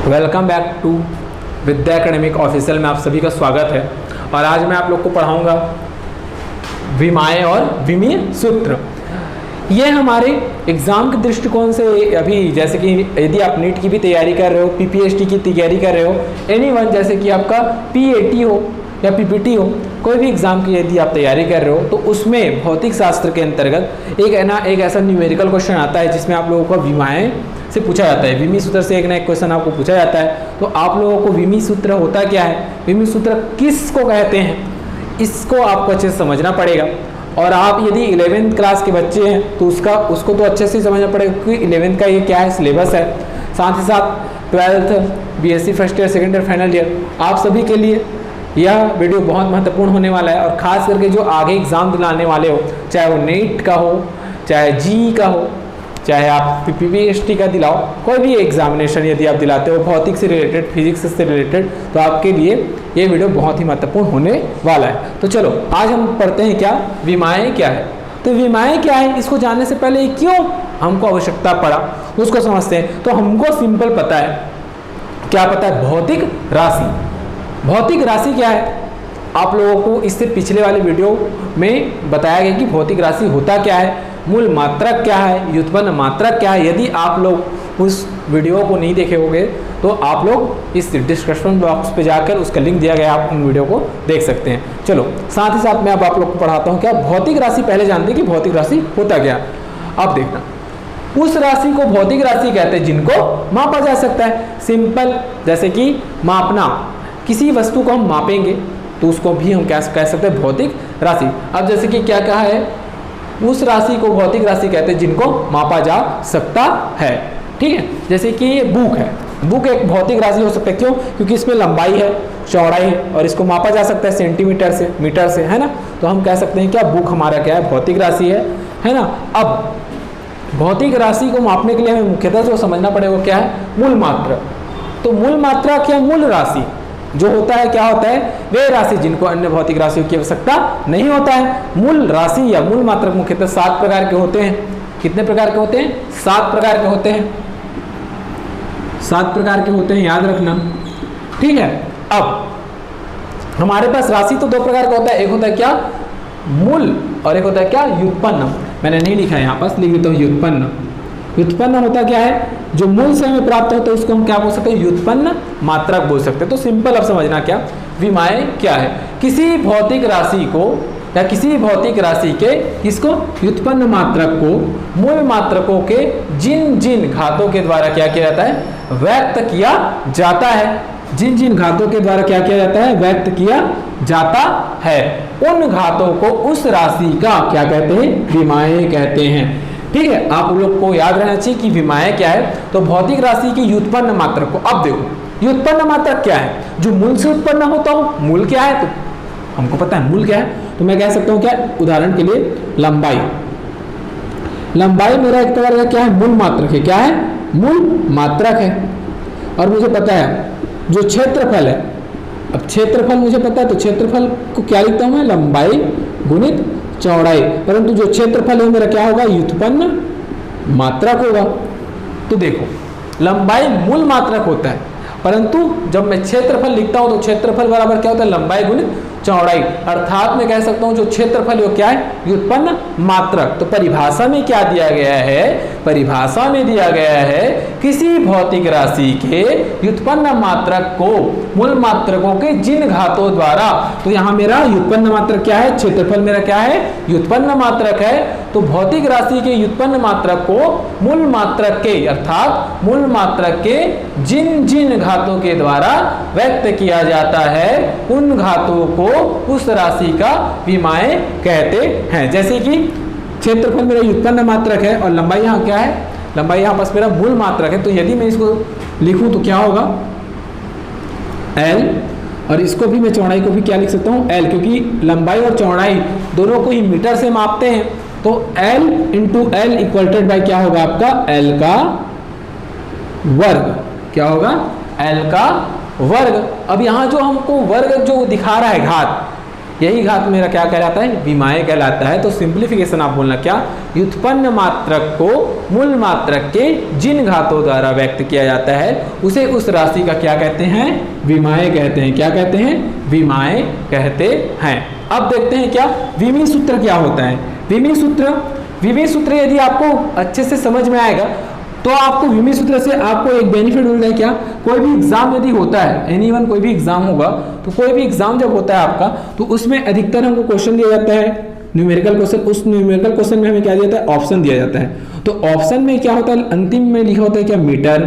Welcome back to Vidya academic official में आप सभी का स्वागत है। और आज मैं आप लोग को पढ़ाऊंगा विमाएँ और विमीय सूत्र। ये हमारे एग्ज़ाम के दृष्टिकोण से अभी जैसे कि यदि आप नीट की भी तैयारी कर रहे हो, पीपीएचटी की तैयारी कर रहे हो, एनीवन जैसे कि आपका पीएटी हो या पीपीटी हो, कोई भी एग्ज़ाम की यदि आप तैयारी कर रहे हो तो उसमें भौतिक शास्त्र के अंतर्गत एक ऐसा न्यूमेरिकल क्वेश्चन आता है जिसमें आप लोगों को विमाएँ से पूछा जाता है। विमी सूत्र से एक ना एक क्वेश्चन आपको पूछा जाता है। तो आप लोगों को विमी सूत्र होता क्या है, विमी सूत्र किसको कहते हैं, इसको आपको अच्छे से समझना पड़ेगा। और आप यदि 11th क्लास के बच्चे हैं तो उसको तो अच्छे से समझना पड़ेगा क्योंकि 11th का ये क्या है, सिलेबस है। साथ ही साथ 12th BSc first year, second year, final year, आप सभी के लिए यह वीडियो बहुत महत्वपूर्ण होने वाला है। और ख़ास करके जो आगे एग्ज़ाम दिलाने वाले हो, चाहे वो नीट का हो, चाहे जी का हो, चाहे आप पीपीएचटी का दिलाओ, कोई भी एग्जामिनेशन यदि आप दिलाते हो भौतिक से रिलेटेड, फिजिक्स से रिलेटेड, तो आपके लिए ये वीडियो बहुत ही महत्वपूर्ण होने वाला है। तो चलो आज हम पढ़ते हैं क्या, विमाएँ क्या है। तो विमाएँ क्या है, इसको जानने से पहले क्यों हमको आवश्यकता पड़ा उसको समझते हैं। तो हमको सिंपल पता है, क्या पता है, भौतिक राशि। भौतिक राशि क्या है, आप लोगों को इससे पिछले वाले वीडियो में बताया गया कि भौतिक राशि होता क्या है, मूल मात्रक क्या है, व्युत्पन्न मात्रक क्या है। यदि आप लोग उस वीडियो को नहीं देखे होंगे तो आप लोग इस डिस्क्रिप्शन बॉक्स पे जाकर उसका लिंक दिया गया, आप उन वीडियो को देख सकते हैं। चलो साथ ही साथ मैं अब आप लोग को पढ़ाता हूँ क्या भौतिक राशि। पहले जानते हैं कि भौतिक राशि होता क्या। अब देखना, उस राशि को भौतिक राशि कहते हैं जिनको मापा जा सकता है। सिंपल, जैसे कि मापना, किसी वस्तु को हम मापेंगे तो उसको भी हम क्या कह सकते हैं, भौतिक राशि। अब जैसे कि क्या कहा है, उस राशि को भौतिक राशि कहते हैं जिनको मापा जा सकता है। ठीक है, जैसे कि ये बुक है, बुक एक भौतिक राशि हो सकता है। क्यों? क्योंकि इसमें लंबाई है, चौड़ाई है और इसको मापा जा सकता है सेंटीमीटर से, मीटर से, है ना। तो हम कह सकते हैं क्या, बुक हमारा क्या है, भौतिक राशि है ना। अब भौतिक राशि को मापने के लिए हमें मुख्यतः जो समझना पड़ेगा क्या है, मूल मात्रक। तो मूल मात्रक या मूल राशि जो होता है, क्या होता है, वे राशि जिनको अन्य भौतिक राशियों की आवश्यकता नहीं होता है। मूल राशि या मूल मात्रक मुख्यतः 7 प्रकार के होते हैं। कितने प्रकार के होते हैं? 7 प्रकार के होते हैं। 7 प्रकार के होते हैं, याद रखना। ठीक है, अब हमारे पास राशि तो 2 प्रकार का होता है, एक होता है क्या, मूल, और एक होता है क्या, व्युत्पन्न। मैंने नहीं लिखा है यहाँ पास, लिख देता हूँ व्युत्पन्न। व्युत्पन्न होता क्या है, जो मूल से हमें प्राप्त होता है उसको हम क्या बोल सकते हैं, व्युत्पन्न मात्रक बोल सकते हैं। तो सिंपल अब समझना क्या, विमाएँ क्या है, किसी भौतिक राशि को या किसी भौतिक राशि के इसको व्युत्पन्न मात्रक को मूल मात्रकों के जिन जिन घातों के द्वारा क्या किया जाता है, व्यक्त किया जाता है। जिन जिन घातों के द्वारा क्या किया जाता है, व्यक्त किया जाता है, उन घातों को उस राशि का क्या कहते हैं, विमाएँ कहते हैं। ठीक है, आप लोग को याद रहना चाहिए कि विमाएँ क्या है। तो भौतिक राशि की व्युत्पन्न मात्रक को, अब देखो व्युत्पन्न मात्रक क्या है, जो मूल से उत्पन्न होता हो। मूल क्या है, तो हमको पता है मूल क्या है, तो मैं कह सकता हूँ क्या, उदाहरण के लिए लंबाई। लंबाई मेरा एक प्रकार का क्या है, मूल मात्रक है। क्या है, मूल मात्रक है। और मुझे पता है जो क्षेत्रफल है, अब क्षेत्रफल मुझे पता है, तो क्षेत्रफल को क्या लिखता हूँ मैं, लंबाई गुणित चौड़ाई। परंतु जो क्षेत्रफल है मेरा क्या होगा, व्युत्पन्न मात्रक होगा। तो देखो लंबाई मूल मात्रक होता है, परंतु जब मैं क्षेत्रफल लिखता हूं तो क्षेत्रफल बराबर क्या होता है, लंबाई गुणित चौड़ाई। अर्थात मैं कह सकता हूं जो क्षेत्रफल है वो क्या है, व्युत्पन्न मात्रक। तो परिभाषा में क्या दिया गया है, परिभाषा में दिया गया है किसी भौतिक राशि के व्युत्पन्न मात्रक को मूल मात्रकों के जिन घातों द्वारा। तो यहाँ मेरा व्युत्पन्न मात्रक क्या है, क्षेत्रफल मेरा क्या है, व्युत्पन्न मात्रक है। तो भौतिक राशि के व्युत्पन्न मात्रक को मूल मात्रक के, अर्थात मूल मात्रक के जिन जिन घातों के द्वारा व्यक्त किया जाता है, उन घातों को उस राशि का विमाएँ कहते हैं। जैसे कि क्षेत्रफल मेरा व्युत्पन्न मात्रक है और लंबाई यहाँ क्या है, लंबाई यहाँ पास मेरा मूल मात्रक है। तो यदि मैं इसको लिखूं तो क्या होगा, L, और इसको भी मैं चौड़ाई को भी क्या लिख सकता हूँ, L, क्योंकि लंबाई और चौड़ाई दोनों को ही मीटर से मापते हैं। तो L इंटू L इक्वल्टेड बाई क्या होगा आपका, L का वर्ग। क्या होगा, L का वर्ग। अब यहाँ जो हमको वर्ग जो दिखा रहा है घात, यही घात मेरा क्या कहलाता है, विमाएय कहलाता है। तो सिंप्लीफिकेशन आप बोलना क्या, व्युत्पन्न मात्रक को मूल मात्रक के जिन घातों द्वारा व्यक्त किया जाता है उसे उस राशि का क्या कहते हैं, विमाएय कहते हैं। क्या कहते हैं, विमाएय कहते हैं। अब देखते हैं क्या विमीय सूत्र क्या होता है। विमीय सूत्र यदि आपको अच्छे से समझ में आएगा तो आपको विमीय सूत्र से आपको एक बेनिफिट मिलता है। क्या, कोई भी एग्जाम यदि होता है, एनीवन कोई भी एग्जाम होगा, तो कोई भी एग्जाम जब होता है आपका, तो उसमें अधिकतर हमको क्वेश्चन दिया जाता है न्यूमेरिकल क्वेश्चन। उस न्यूमेरिकल क्वेश्चन में हमें क्या दिया जाता है, ऑप्शन दिया जाता है। तो ऑप्शन में क्या होता है, अंतिम में लिखा होता है क्या, मीटर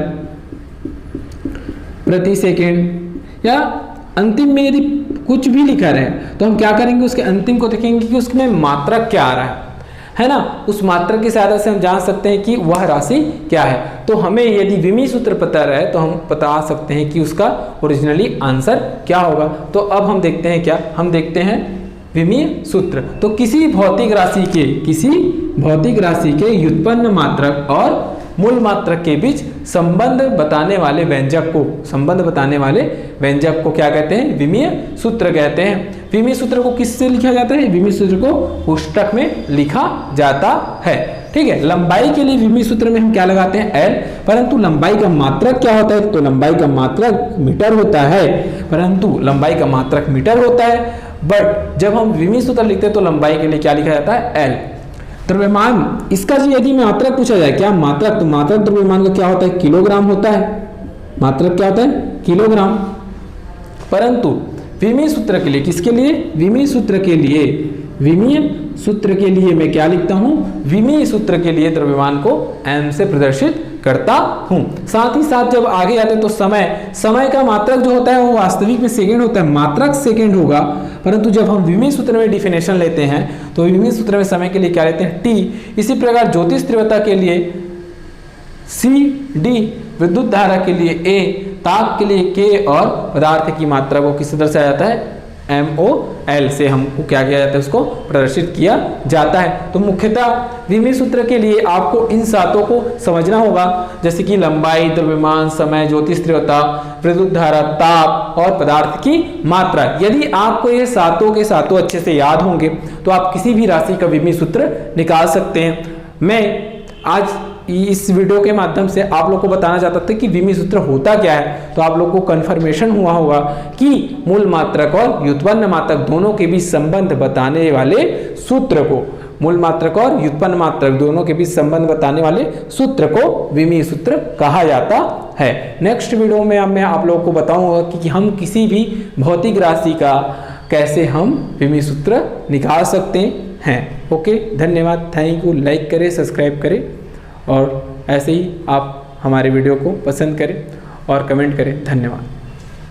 प्रति सेकेंड, या अंतिम में यदि कुछ भी लिखा रहे तो हम क्या करेंगे, उसके अंतिम को देखेंगे कि उसमें मात्रक क्या आ रहा है ना। उस मात्रक की सहायता से हम जान सकते हैं कि वह राशि क्या है। तो हमें यदि विमीय सूत्र पता रहे तो हम बता सकते हैं कि उसका ओरिजिनली आंसर क्या होगा। तो अब हम देखते हैं क्या, हम देखते हैं विमीय सूत्र। तो किसी भौतिक राशि के व्युत्पन्न मात्रक और मूल मात्रक के बीच संबंध बताने वाले व्यंजक को क्या कहते हैं, विमीय सूत्र कहते हैं। विमीय सूत्र को किससे लिखा जाता है, विमीय सूत्र को पुस्तक में लिखा जाता है। ठीक है, लंबाई के लिए विमीय सूत्र में हम क्या लगाते हैं, एल। परंतु लंबाई का मात्रक क्या होता है, तो लंबाई का मात्रक मीटर होता है। बट जब हम विमीय सूत्र लिखते हैं तो लंबाई के लिए क्या लिखा जाता है, एल। द्रव्यमान, इसका जो यदि मात्रक पूछा जाए, क्या मात्रक, तो मात्रक द्रव्यमान का क्या होता है, किलोग्राम होता है। मात्रक क्या होता है, किलोग्राम। परंतु विमीय सूत्र के लिए, किसके लिए, विमीय सूत्र के लिए मैं क्या लिखता हूं, विमीय सूत्र के लिए द्रव्यमान को m से प्रदर्शित करता हूं। साथ ही साथ जब आगे आते हैं तो समय का मात्रक जो होता है वो वास्तविक में सेकंड होता है, मात्रक सेकंड होगा। परंतु जब हम विमीय सूत्र में डिफिनेशन लेते हैं तो विमीय सूत्र में समय के लिए क्या लेते हैं, t। इसी प्रकार ज्योतिष तीव्रता के लिए c, d, विद्युत धारा के लिए a, ताप के लिए k और पदार्थ की मात्रा को किस दर्शाया जाता है, MOL से हमको क्या किया जाता है, उसको प्रदर्शित किया जाता है। तो मुख्यतः विमीय सूत्र के लिए आपको इन सातों को समझना होगा, जैसे कि लंबाई, द्रव्यमान, समय, ज्योतिष तीव्रता, विद्युत धारा, ताप और पदार्थ की मात्रा। यदि आपको ये सातों के सातों अच्छे से याद होंगे तो आप किसी भी राशि का विमीय सूत्र निकाल सकते हैं। मैं आज इस वीडियो के माध्यम से आप लोग को बताना चाहता था कि विमीय सूत्र होता क्या है। तो आप लोग को कन्फर्मेशन हुआ होगा कि मूल मात्रक और व्युत्पन्न मात्रक दोनों के बीच संबंध बताने वाले सूत्र को, मूल मात्रक और व्युत्पन्न मात्रक दोनों के बीच संबंध बताने वाले सूत्र को विमीय सूत्र कहा जाता है। नेक्स्ट वीडियो में मैं आप लोगों को बताऊंगा कि हम किसी भी भौतिक राशि का कैसे हम विमीय सूत्र निकाल सकते हैं। ओके, धन्यवाद, थैंक यू। लाइक करें, सब्सक्राइब करें और ऐसे ही आप हमारे वीडियो को पसंद करें और कमेंट करें। धन्यवाद।